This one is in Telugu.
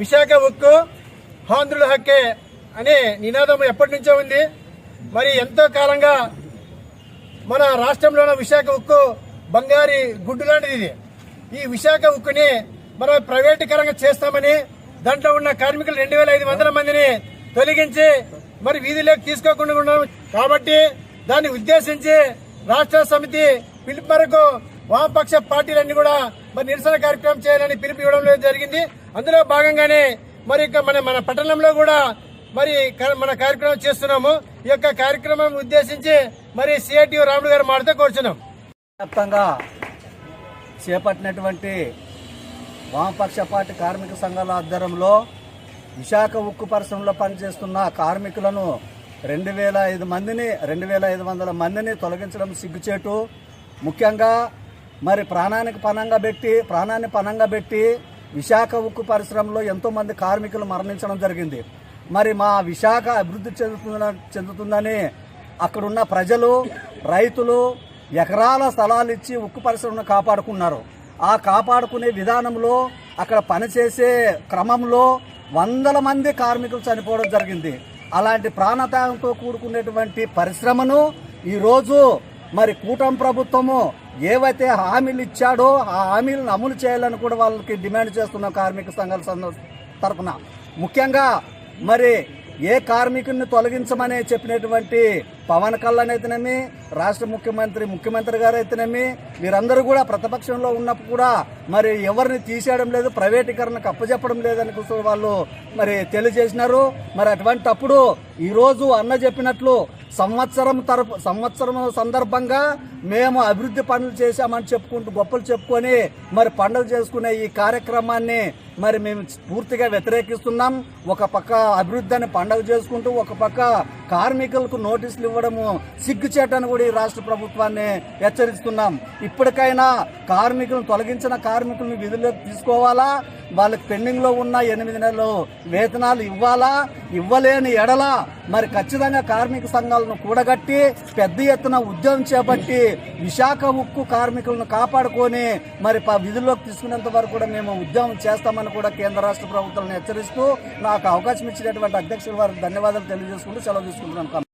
విశాఖ ఉక్కు ఆంధ్రుల హక్కే అనే నినాదం ఎప్పటి నుంచో ఉంది. మరి ఎంతో కాలంగా మన రాష్ట్రంలోని విశాఖ ఉక్కు బంగారి గుడ్డు లాంటిది. ఇది ఈ విశాఖ ఉక్కుని మనం ప్రైవేటీకరంగా చేస్తామని దాంట్లో ఉన్న కార్మికులు 2500 మందిని తొలగించి మరి వీధిలోకి తీసుకోకుండా ఉన్నాం. కాబట్టి దాన్ని ఉద్దేశించి రాష్ట్ర సమితి పిలుపు మేరకు వామపక్ష పార్టీలన్నీ కూడా మరి నిరసన కార్యక్రమం చేయాలని పిలుపు ఇవ్వడం జరిగింది. అందులో భాగంగానే మరి మన పట్టణంలో కూడా మరి మన కార్యక్రమం చేస్తున్నాము. ఈ యొక్క కార్యక్రమం ఉద్దేశించి మరి సిఐటియు రాముడు గారు మాటతో కూర్చున్నాం. వ్యాప్తంగా చేపట్టినటువంటి వామపక్ష పార్టీ కార్మిక సంఘాల ఆధ్వర్యంలో విశాఖ ఉక్కు పరిశ్రమలో పనిచేస్తున్న కార్మికులను 2500 మందిని తొలగించడం సిగ్గుచేటు. ముఖ్యంగా మరి ప్రాణాన్ని పణంగా పెట్టి విశాఖ ఉక్కు పరిశ్రమలో ఎంతోమంది కార్మికులు మరణించడం జరిగింది. మరి మా విశాఖ అభివృద్ధి చెందుతుందని అక్కడున్న ప్రజలు, రైతులు ఎకరాల స్థలాలు ఇచ్చి ఉక్కు పరిశ్రమను కాపాడుకున్నారు. ఆ కాపాడుకునే విధానంలో అక్కడ పనిచేసే క్రమంలో 100 మంది కార్మికులు చనిపోవడం జరిగింది. అలాంటి ప్రాణత్యాగంతో కూడుకునేటువంటి పరిశ్రమను ఈరోజు మరి కూటమి ప్రభుత్వము ఏవైతే హామీలు ఇచ్చాడో ఆ హామీలను అమలు చేయాలని కూడా వాళ్ళకి డిమాండ్ చేస్తున్న కార్మిక సంఘాల తరఫున ముఖ్యంగా మరి ఏ కార్మికుడిని తొలగించమని చెప్పినటువంటి పవన్ కళ్యాణ్ అయితేనేమి, రాష్ట్ర ముఖ్యమంత్రి గారు అయితేనేమి, వీరందరూ కూడా ప్రతిపక్షంలో ఉన్నప్పుడు కూడా మరి ఎవరిని తీసేయడం లేదు, ప్రైవేటీకరణకు అప్పచెప్పడం లేదని వాళ్ళు మరి తెలియజేసినారు. మరి అటువంటప్పుడు ఈరోజు అన్న చెప్పినట్లు సంవత్సరం సందర్భంగా మేము అభివృద్ధి పనులు చేశామని చెప్పుకుంటూ గొప్పలు చెప్పుకొని మరి పండుగ చేసుకునే ఈ కార్యక్రమాన్ని మరి మేము పూర్తిగా వ్యతిరేకిస్తున్నాం. ఒక పక్క అభివృద్ధిని పండుగ చేసుకుంటూ ఒక పక్క కార్మికులకు నోటీసులు ఇవ్వడము సిగ్గుచేటని కూడా ఈ రాష్ట్ర ప్రభుత్వాన్ని హెచ్చరిస్తున్నాం. ఇప్పటికైనా తొలగించిన కార్మికులను విధుల్లోకి తీసుకోవాలా, వాళ్ళకి పెండింగ్ లో ఉన్న 8 నెలలు వేతనాలు ఇవ్వాలా, ఇవ్వలేని ఎడల మరి ఖచ్చితంగా కార్మిక సంఘాలను కూడగట్టి పెద్ద ఎత్తున ఉద్యమం చేపట్టి విశాఖ ఉక్కు కార్మికులను కాపాడుకొని మరి విధుల్లోకి తీసుకునేంత వరకు కూడా మేము ఉద్యమం చేస్తామని కూడా కేంద్ర రాష్ట్ర ప్రభుత్వాలను హెచ్చరిస్తూ నాకు అవకాశం ఇచ్చినటువంటి అధ్యక్షుల వారికి ధన్యవాదాలు తెలియజేసుకుంటూ సెలవు తీసుకుంటున్నాను.